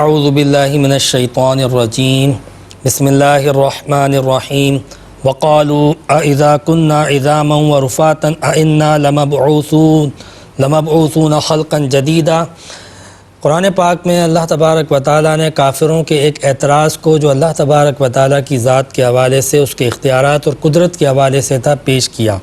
اعوذ باللہ من الشیطان الرجیم بسم اللہ الرحمن الرحیم وقالوا اذا كنا عظاما ورفاتا انا لمبعوثون خلقا جدیدا۔ قرآن پاک میں اللہ تبارک و تعالیٰ نے کافروں کے ایک اعتراض کو جو اللہ تبارک و تعالیٰ کی ذات کے حوالے سے، اس کے اختیارات اور قدرت کے حوالے سے تھا، پیش کیا۔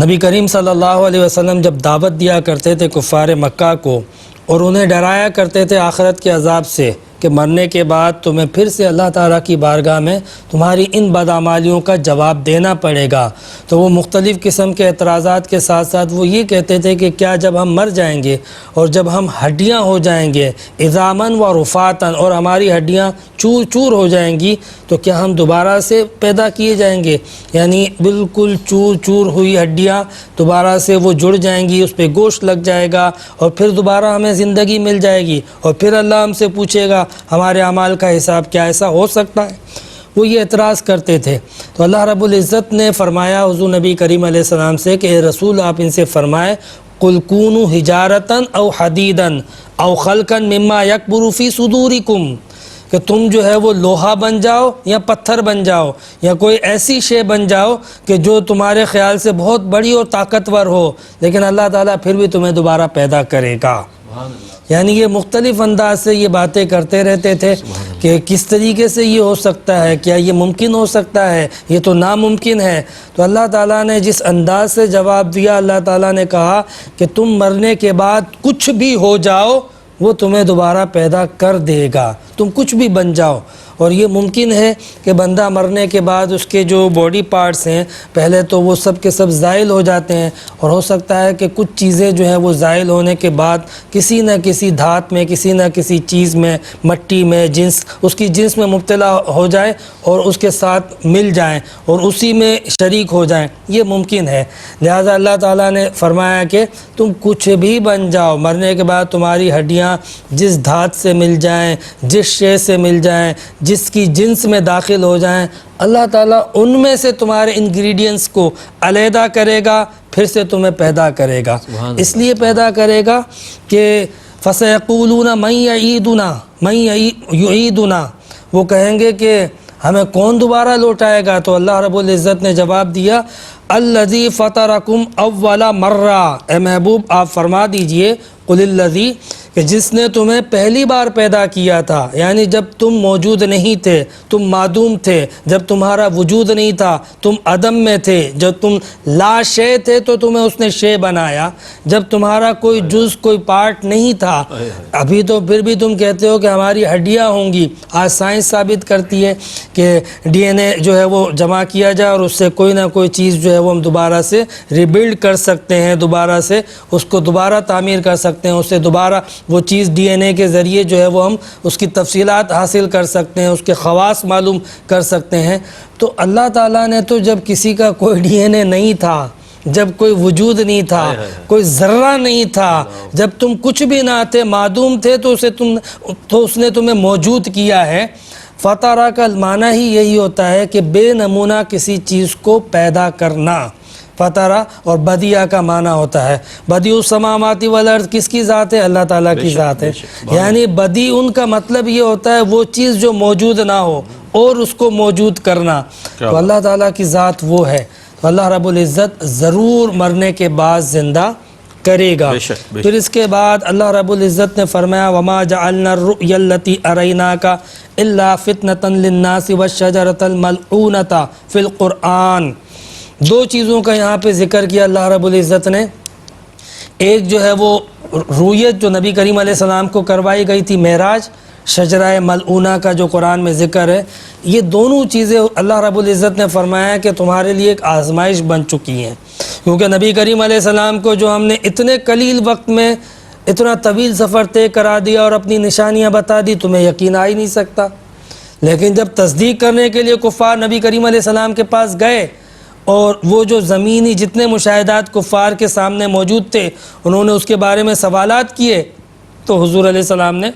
نبی کریم صلی اللہ علیہ وسلم جب دعوت دیا کرتے تھے کفار مکہ کو اور انہیں ڈرایا کرتے تھے آخرت کے عذاب سے کہ مرنے کے بعد تمہیں پھر سے اللہ تعالیٰ کی بارگاہ میں تمہاری ان بدعمالیوں کا جواب دینا پڑے گا، تو وہ مختلف قسم کے اعتراضات کے ساتھ ساتھ وہ یہ کہتے تھے کہ کیا جب ہم مر جائیں گے اور جب ہم ہڈیاں ہو جائیں گے عظاماً و رفاتاً، اور ہماری ہڈیاں چور چور ہو جائیں گی، تو کیا ہم دوبارہ سے پیدا کیے جائیں گے؟ یعنی بالکل چور چور ہوئی ہڈیاں دوبارہ سے وہ جڑ جائیں گی، اس پہ گوشت لگ جائے گا اور پھر دوبارہ ہمیں زندگی مل جائے گی اور پھر اللہ ہم سے پوچھے گا ہمارے اعمال کا حساب، کیا ایسا ہو سکتا ہے؟ وہ یہ اعتراض کرتے تھے۔ تو اللہ رب العزت نے فرمایا حضور نبی کریم علیہ السلام سے کہ اے رسول، آپ ان سے فرمائے قُلْ كُونُوا حِجَارَةً أَوْ حَدِيدًا أَوْ خَلْقًا مِمَّا يَكْبُرُ فِي صُدُورِكُمْ، کہ تم جو ہے وہ لوہا بن جاؤ یا پتھر بن جاؤ یا کوئی ایسی شے بن جاؤ کہ جو تمہارے خیال سے بہت بڑی اور طاقتور ہو، لیکن اللہ تعالیٰ پھر بھی تمہیں دوبارہ پیدا کرے گا۔ یعنی یہ مختلف انداز سے یہ باتیں کرتے رہتے تھے کہ کس طریقے سے یہ ہو سکتا ہے، کیا یہ ممکن ہو سکتا ہے، یہ تو ناممکن ہے۔ تو اللہ تعالیٰ نے جس انداز سے جواب دیا، اللہ تعالیٰ نے کہا کہ تم مرنے کے بعد کچھ بھی ہو جاؤ وہ تمہیں دوبارہ پیدا کر دے گا، تم کچھ بھی بن جاؤ۔ اور یہ ممکن ہے کہ بندہ مرنے کے بعد اس کے جو باڈی پارٹس ہیں پہلے تو وہ سب کے سب زائل ہو جاتے ہیں، اور ہو سکتا ہے کہ کچھ چیزیں جو ہیں وہ زائل ہونے کے بعد کسی نہ کسی دھات میں، کسی نہ کسی چیز میں، مٹی میں، اس کی جنس میں مبتلا ہو جائے اور اس کے ساتھ مل جائیں اور اسی میں شریک ہو جائیں، یہ ممکن ہے۔ لہٰذا اللہ تعالیٰ نے فرمایا کہ تم کچھ بھی بن جاؤ، مرنے کے بعد تمہاری ہڈیاں جس دھات سے مل جائیں، جس شے سے مل جائیں، جس کی جنس میں داخل ہو جائیں، اللہ تعالیٰ ان میں سے تمہارے انگریڈینٹس کو علیحدہ کرے گا، پھر سے تمہیں پیدا کرے گا۔ اس لیے پیدا کرے گا کہ فَسَيَقُولُونَ مَن يَعِيدُنَا مَن يُعِيدُنَا، وہ کہیں گے کہ ہمیں کون دوبارہ لوٹائے گا؟ تو اللہ رب العزت نے جواب دیا الَّذِي فَطَرَكُمْ أَوَّلَ مَرَّةٍ، اے محبوب آپ فرما دیجئے قُلِ الَّذِي، کہ جس نے تمہیں پہلی بار پیدا کیا تھا، یعنی جب تم موجود نہیں تھے، تم معدوم تھے، جب تمہارا وجود نہیں تھا، تم عدم میں تھے، جب تم لا شے تھے تو تمہیں اس نے شے بنایا، جب تمہارا کوئی جز کوئی پارٹ نہیں تھا، ابھی تو پھر بھی تم کہتے ہو کہ ہماری ہڈیاں ہوں گی۔ آج سائنس ثابت کرتی ہے کہ ڈی این اے جو ہے وہ جمع کیا جائے اور اس سے کوئی نہ کوئی چیز جو ہے وہ ہم دوبارہ سے ریبلڈ کر سکتے ہیں، دوبارہ سے اس کو دوبارہ تعمیر کر سکتے ہیں، اس سے دوبارہ وہ چیز ڈی این اے کے ذریعے جو ہے وہ ہم اس کی تفصیلات حاصل کر سکتے ہیں، اس کے خواص معلوم کر سکتے ہیں۔ تو اللہ تعالیٰ نے تو جب کسی کا کوئی ڈی این اے نہیں تھا، جب کوئی وجود نہیں تھا، کوئی ذرہ نہیں تھا، جب تم کچھ بھی نہ تھے، معدوم تھے، تو اس نے تمہیں موجود کیا ہے۔ فطرہ کا معنی ہی یہی ہوتا ہے کہ بے نمونہ کسی چیز کو پیدا کرنا۔ فطرہ اور بدیع کا معنی ہوتا ہے، بدیع السماوات والارض کس کی ذات ہے؟ اللہ تعالیٰ کی ذات ہے۔ یعنی بدیع ان کا مطلب یہ ہوتا ہے وہ چیز جو موجود نہ ہو اور اس کو موجود کرنا، تو اللہ تعالیٰ کی ذات وہ ہے۔ تو اللہ رب العزت ضرور مرنے کے بعد زندہ کرے گا۔ پھر اس کے بعد اللہ رب العزت نے فرمایا وَمَا جَعَلْنَا الرُّؤْيَا الَّتِي أَرَيْنَاكَ إِلَّا فِتْنَةً لِلنَّاسِ وَالشَّجَرَةَ الْمَلْعُونَةَ فِي الْقُرْآنِ۔ دو چیزوں کا یہاں پہ ذکر کیا اللہ رب العزت نے۔ ایک جو ہے وہ رویت جو نبی کریم علیہ السلام کو کروائی گئی تھی معراج، شجرہ ملعونہ کا جو قرآن میں ذکر ہے، یہ دونوں چیزیں اللہ رب العزت نے فرمایا کہ تمہارے لیے ایک آزمائش بن چکی ہیں، کیونکہ نبی کریم علیہ السلام کو جو ہم نے اتنے قلیل وقت میں اتنا طویل سفر طے کرا دیا اور اپنی نشانیاں بتا دی، تمہیں یقین آ ہی نہیں سکتا۔ لیکن جب تصدیق کرنے کے لیے کفار نبی کریم علیہ السلام کے پاس گئے اور وہ جو زمینی جتنے مشاہدات کفار کے سامنے موجود تھے انہوں نے اس کے بارے میں سوالات کیے، تو حضور علیہ السلام نے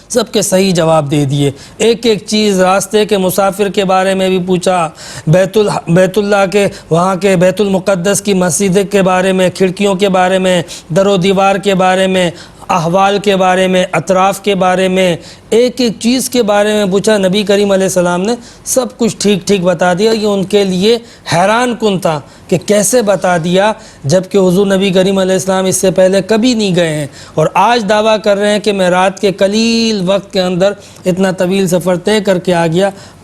سب کے صحیح جواب دے دیے۔ ایک ایک چیز، راستے کے مسافر کے بارے میں بھی پوچھا، بیت اللہ کے وہاں کے بیت المقدس کی مسجد کے بارے میں، کھڑکیوں کے بارے میں، در و دیوار کے بارے میں، احوال کے بارے میں، اطراف کے بارے میں، ایک ایک چیز کے بارے میں پوچھا، نبی کریم علیہ السلام نے سب کچھ ٹھیک ٹھیک بتا دیا۔ یہ ان کے لیے حیران کن تھا کہ کیسے بتا دیا، جبکہ حضور نبی کریم علیہ السلام اس سے پہلے کبھی نہیں گئے ہیں، اور آج دعویٰ کر رہے ہیں کہ میں رات کے قلیل وقت کے اندر اتنا طویل سفر طے کر کے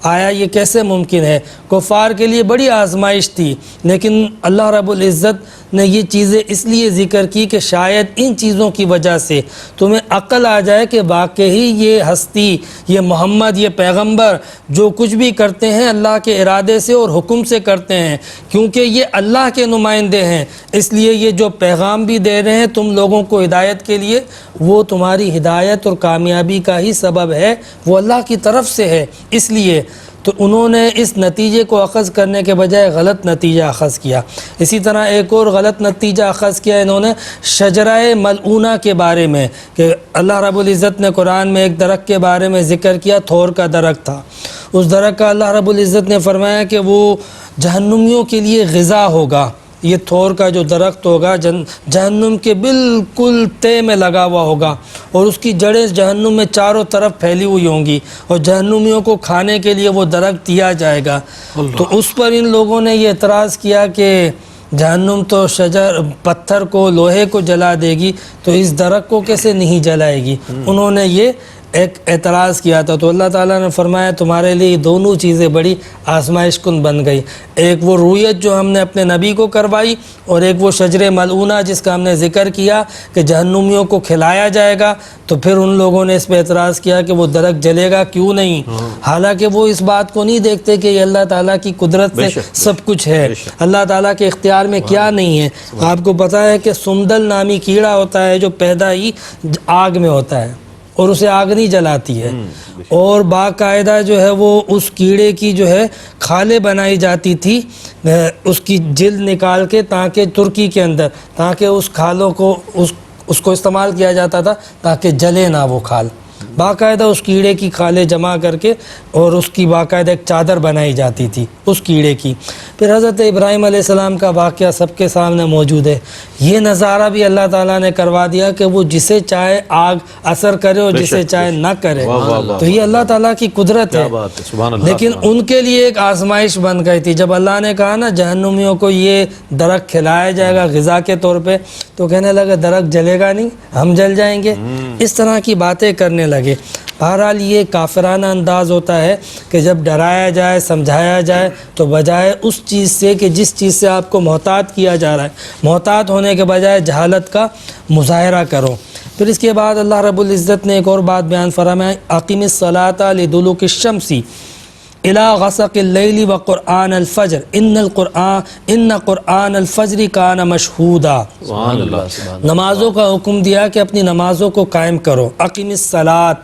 آیا، یہ کیسے ممکن ہے؟ کفار کے لیے بڑی آزمائش تھی، لیکن اللہ رب العزت نے یہ چیزیں اس لیے ذکر کی کہ شاید ان چیزوں کی وجہ سے تمہیں عقل آ جائے کہ واقعی یہ ہستی، یہ محمد، یہ پیغمبر جو کچھ بھی کرتے ہیں اللہ کے ارادے سے اور حکم سے کرتے ہیں، کیونکہ یہ اللہ کے نمائندے ہیں، اس لیے یہ جو پیغام بھی دے رہے ہیں تم لوگوں کو ہدایت کے لیے، وہ تمہاری ہدایت اور کامیابی کا ہی سبب ہے، وہ اللہ کی طرف سے ہے۔ اس لیے تو انہوں نے اس نتیجے کو اخذ کرنے کے بجائے غلط نتیجہ اخذ کیا۔ اسی طرح ایک اور غلط نتیجہ اخذ کیا انہوں نے شجرہ ملعونہ کے بارے میں، کہ اللہ رب العزت نے قرآن میں ایک درخت کے بارے میں ذکر کیا، تھور کا درخت تھا۔ اس درخت کا اللہ رب العزت نے فرمایا کہ وہ جہنمیوں کے لیے غذا ہوگا۔ یہ تھور کا جو درخت ہوگا جہنم کے بالکل تہ میں لگا ہوا ہوگا، اور اس کی جڑیں جہنم میں چاروں طرف پھیلی ہوئی ہوں گی، اور جہنمیوں کو کھانے کے لیے وہ درخت دیا جائے گا۔ تو اس پر ان لوگوں نے یہ اعتراض کیا کہ جہنم تو پتھر کو، لوہے کو جلا دے گی، تو اس درخت کو کیسے نہیں جلائے گی؟ انہوں نے یہ ایک اعتراض کیا تھا۔ تو اللہ تعالیٰ نے فرمایا تمہارے لیے یہ دونوں چیزیں بڑی آزمائش کن بن گئی، ایک وہ رویت جو ہم نے اپنے نبی کو کروائی، اور ایک وہ شجر ملعونہ جس کا ہم نے ذکر کیا کہ جہنمیوں کو کھلایا جائے گا۔ تو پھر ان لوگوں نے اس پہ اعتراض کیا کہ وہ درخت جلے گا کیوں نہیں، حالانکہ وہ اس بات کو نہیں دیکھتے کہ یہ اللہ تعالیٰ کی قدرت سے سب کچھ ہے، اللہ تعالیٰ کے اختیار میں کیا نہیں ہے۔ آپ کو پتہ ہے کہ سمدل نامی کیڑا ہوتا ہے جو پیدا ہی آگ میں ہوتا ہے، اور اسے آگ نہیں جلاتی ہے، اور باقاعدہ جو ہے وہ اس کیڑے کی جو ہے کھالیں بنائی جاتی تھی، اس کی جلد نکال کے، تاکہ ترکی کے اندر، تاکہ اس کھالوں کو اس کو استعمال کیا جاتا تھا تاکہ جلے نہ وہ کھال۔ باقاعدہ اس کیڑے کی کھالیں جمع کر کے اور اس کی باقاعدہ ایک چادر بنائی جاتی تھی اس کیڑے کی۔ پھر حضرت ابراہیم علیہ السلام کا واقعہ سب کے سامنے موجود ہے۔ یہ نظارہ بھی اللہ تعالیٰ نے کروا دیا کہ وہ جسے چاہے آگ اثر کرے اور جسے چاہے نہ کرے، تو یہ اللہ تعالیٰ کی قدرت ہے۔ لیکن ان کے لیے ایک آزمائش بن گئی تھی، جب اللہ نے کہا نا جہنمیوں کو یہ درخت کھلایا جائے گا غذا کے طور پہ، تو کہنے لگے درخت جلے گا نہیں، ہم جل جائیں گے، اس طرح کی باتیں کرنے لگے۔ بہرحال یہ کافرانہ انداز ہوتا ہے کہ جب ڈرایا جائے، سمجھایا جائے، تو بجائے اس چیز سے کہ جس چیز سے آپ کو محتاط کیا جا رہا ہے، محتاط ہونے کے بجائے جہالت کا مظاہرہ کرو۔ پھر اس کے بعد اللہ رب العزت نے ایک اور بات بیان فرمائی، اقیم الصلاۃ لدلوک الشمس الی غسق اللیل وقرآن الفجر ان قرآن الفجر کان مشہودا۔ نمازوں کا حکم دیا کہ اپنی نمازوں کو قائم کرو، اقیم الصلاۃ،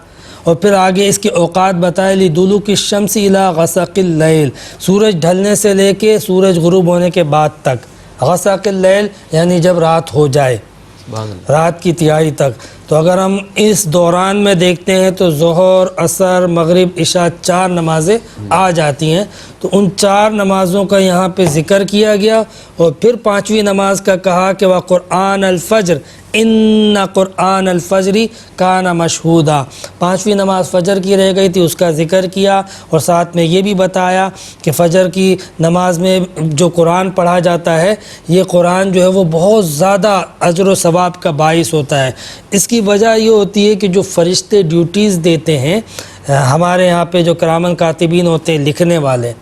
اور پھر آگے اس کے اوقات بتائے، لدلوک الشمس الی غسق اللیل، سورج ڈھلنے سے لے کے سورج غروب ہونے کے بعد تک، غسق اللیل یعنی جب رات ہو جائے، رات کی تہائی تک۔ تو اگر ہم اس دوران میں دیکھتے ہیں تو ظہر، عصر، مغرب، عشاء 4 نمازیں آ جاتی ہیں، تو ان 4 نمازوں کا یہاں پہ ذکر کیا گیا، اور پھر 5ویں نماز کا کہا کہ وقرآن الفجر ان قرآن الفجر کان مشہودا، 5ویں نماز فجر کی رہ گئی تھی، اس کا ذکر کیا، اور ساتھ میں یہ بھی بتایا کہ فجر کی نماز میں جو قرآن پڑھا جاتا ہے، یہ قرآن جو ہے وہ بہت زیادہ اجر و ثواب کا باعث ہوتا ہے۔ اس کی وجہ یہ ہوتی ہے کہ جو فرشتے ڈیوٹیز دیتے ہیں ہمارے یہاں پہ، جو کرامن کاتبین ہوتے ہیں، لکھنے والے،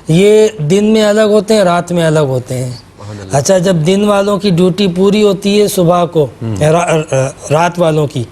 یہ دن میں الگ ہوتے ہیں، رات میں الگ ہوتے ہیں۔ اچھا، جب دن والوں کی ڈیوٹی پوری ہوتی ہے صبح کو، رات والوں کی،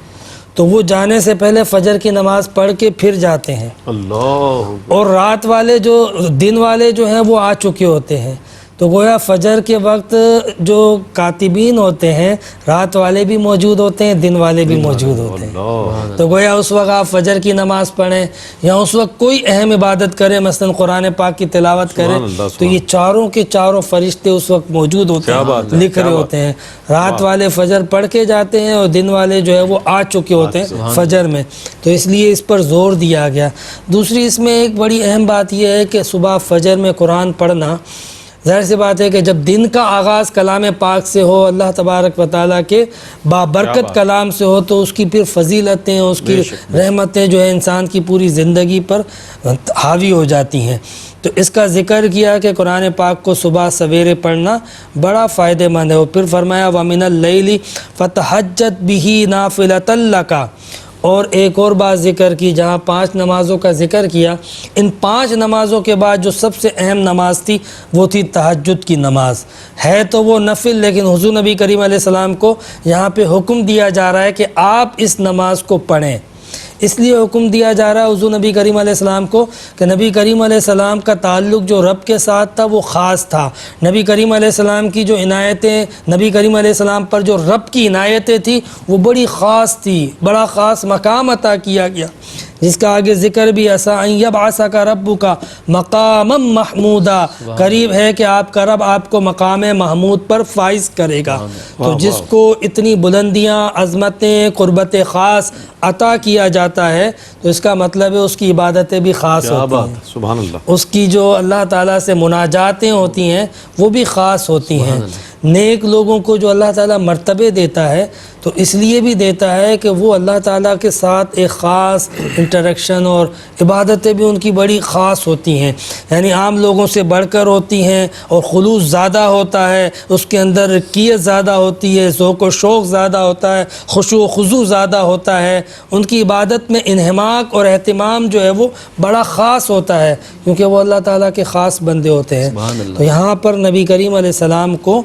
تو وہ جانے سے پہلے فجر کی نماز پڑھ کے پھر جاتے ہیں، اور رات والے جو دن والے جو ہیں وہ آ چکے ہوتے ہیں۔ تو گویا فجر کے وقت جو کاتبین ہوتے ہیں، رات والے بھی موجود ہوتے ہیں، دن والے بھی موجود ہوتے ہیں۔ تو گویا اس وقت آپ فجر کی نماز پڑھیں یا اس وقت کوئی اہم عبادت کریں، مثلا قرآن پاک کی تلاوت کریں، تو یہ چاروں کے چاروں فرشتے اس وقت موجود ہوتے ہیں، لکھ رہے ہوتے ہیں۔ رات والے فجر پڑھ کے جاتے ہیں، اور دن والے جو ہے وہ آ چکے ہوتے ہیں فجر میں، تو اس لیے اس پر زور دیا گیا۔ دوسری اس میں ایک بڑی اہم بات یہ ہے کہ صبح فجر میں قرآن پڑھنا ظاہر سی بات ہے کہ جب دن کا آغاز کلام پاک سے ہو، اللہ تبارک و تعالیٰ کے بابرکت کلام سے ہو، تو اس کی پھر فضیلتیں، اس کی رحمتیں جو ہے انسان کی پوری زندگی پر حاوی ہو جاتی ہیں۔ تو اس کا ذکر کیا کہ قرآن پاک کو صبح سویرے پڑھنا بڑا فائدہ مند ہے۔ پھر فرمایا وَمِنَ اللَّيْلِ فَتَہَجَّدْ بِهِ نَافِلَةً لَكَ، اور ایک اور بات ذکر کی، جہاں 5 نمازوں کا ذکر کیا، ان 5 نمازوں کے بعد جو سب سے اہم نماز تھی وہ تھی تہجد کی نماز۔ ہے تو وہ نفل، لیکن حضور نبی کریم علیہ السلام کو یہاں پہ حکم دیا جا رہا ہے کہ آپ اس نماز کو پڑھیں۔ اس لیے حکم دیا جا رہا ہے حضور نبی کریم علیہ السلام کو کہ نبی کریم علیہ السلام کا تعلق جو رب کے ساتھ تھا وہ خاص تھا۔ نبی کریم علیہ السلام کی جو عنایتیں، نبی کریم علیہ السلام پر جو رب کی عنایتیں تھیں وہ بڑی خاص تھی، بڑا خاص مقام عطا کیا گیا، جس کا آگے ذکر بھی ایسا ان یبعثک ربک مقاما محمودا، قریب ہے کہ آپ کا رب آپ کو مقام محمود پر فائز کرے گا۔ تو جس کو اتنی بلندیاں، عظمتیں، قربت خاص عطا کیا جاتا ہے تو اس کا مطلب ہے اس کی عبادتیں بھی خاص ہوتی ہیں، سبحان اللہ، اس کی جو اللہ تعالیٰ سے مناجاتیں ہوتی ہیں وہ بھی خاص ہوتی ہیں۔ نیک لوگوں کو جو اللہ تعالیٰ مرتبے دیتا ہے تو اس لیے بھی دیتا ہے کہ وہ اللہ تعالیٰ کے ساتھ ایک خاص انٹریکشن، اور عبادتیں بھی ان کی بڑی خاص ہوتی ہیں، یعنی عام لوگوں سے بڑھ کر ہوتی ہیں، اور خلوص زیادہ ہوتا ہے، اس کے اندر رقیت زیادہ ہوتی ہے، ذوق و شوق زیادہ ہوتا ہے، خشوع و خضوع زیادہ ہوتا ہے، ان کی عبادت میں انہماک اور اہتمام جو ہے وہ بڑا خاص ہوتا ہے، کیونکہ وہ اللہ تعالیٰ کے خاص بندے ہوتے ہیں۔ تو یہاں پر نبی کریم علیہ السلام کو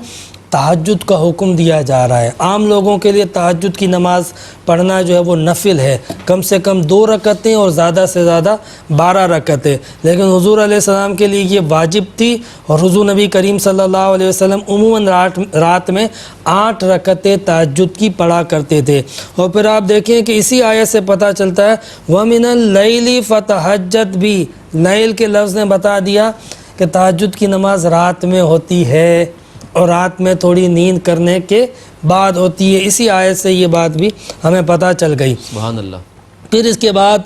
تہجد کا حکم دیا جا رہا ہے۔ عام لوگوں کے لیے تہجد کی نماز پڑھنا جو ہے وہ نفل ہے، کم سے کم 2 رکعتیں اور زیادہ سے زیادہ 12 رکعتیں، لیکن حضور علیہ السلام کے لیے یہ واجب تھی، اور حضور نبی کریم صلی اللہ علیہ وسلم عموماً رات میں 8 رکعتیں تہجد کی پڑھا کرتے تھے۔ اور پھر آپ دیکھیں کہ اسی آیت سے پتہ چلتا ہے وَمِنَ اللَّيْلِ فَتَہَجَّدْ بِهِ، لیل کے لفظ نے بتا دیا کہ تہجد کی نماز رات میں ہوتی ہے، اور رات میں تھوڑی نیند کرنے کے بعد ہوتی ہے۔ اسی آیت سے یہ بات بھی ہمیں پتہ چل گئی۔ سبحان اللہ۔ پھر اس کے بعد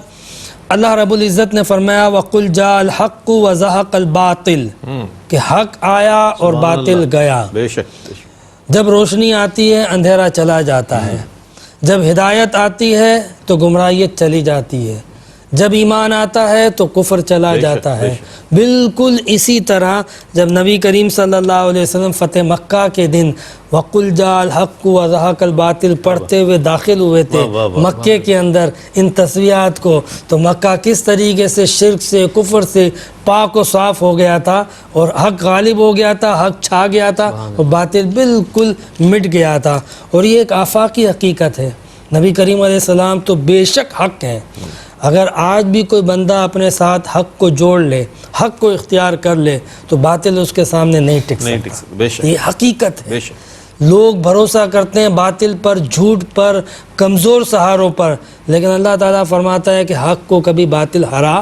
اللہ رب العزت نے فرمایا وَقُلْ جَاءَ الْحَقُّ وَزَهَقَ الْبَاطِلُ، کہ حق آیا اور باطل گیا۔ بے شک، جب روشنی آتی ہے اندھیرا چلا جاتا ہے، جب ہدایت آتی ہے تو گمراہیت چلی جاتی ہے، جب ایمان آتا ہے تو کفر چلا جاتا ہے۔ بالکل اسی طرح جب نبی کریم صلی اللہ علیہ وسلم فتح مکہ کے دن وَقُلْ جَاءَ الْحَقُّ وَزَهَقَ الْبَاطِلُ پڑھتے ہوئے داخل ہوئے تھے مکے کے اندر ان تصویحات کو، تو مکہ کس طریقے سے شرک سے، کفر سے پاک و صاف ہو گیا تھا، اور حق غالب ہو گیا تھا، حق چھا گیا تھا، اور باطل بالکل مٹ گیا تھا۔ اور یہ ایک آفاقی حقیقت ہے، نبی کریم علیہ السلام تو بے شک حق ہیں۔ اگر آج بھی کوئی بندہ اپنے ساتھ حق کو جوڑ لے، حق کو اختیار کر لے، تو باطل اس کے سامنے نہیں ٹک سکتا۔ یہ حقیقت ہے۔ لوگ بھروسہ کرتے ہیں باطل پر، جھوٹ پر، کمزور سہاروں پر، لیکن اللہ تعالیٰ فرماتا ہے کہ حق کو کبھی باطل ہرا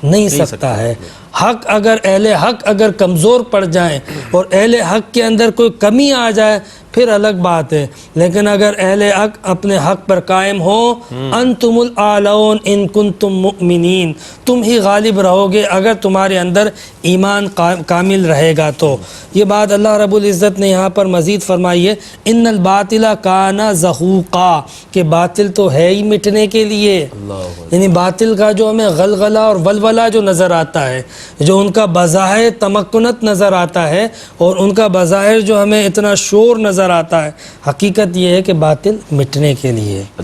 نہیں سکتا ہے۔ حق اہل حق اگر کمزور پڑ جائیں اور اہل حق کے اندر کوئی کمی آ جائے پھر الگ بات ہے، لیکن اگر اہل حق اپنے حق پر قائم ہو، انتم الاعلون ان کنتم مؤمنین، تم ہی غالب رہو گے اگر تمہارے اندر ایمان کامل رہے گا تو۔ یہ بات اللہ رب العزت نے یہاں پر مزید فرمائی ہے ان الباطل کان زہوقا، کہ باطل تو ہے ہی مٹنے کے لیے، یعنی باطل کا جو ہمیں غلغلہ اور ولولہ جو نظر آتا ہے، جو ان کا بظاہر تمکنت نظر آتا ہے، اور ان کا بظاہر جو ہمیں اتنا شور نظر آتا ہے، حقیقت یہ ہے کہ باطل مٹنے کے لیے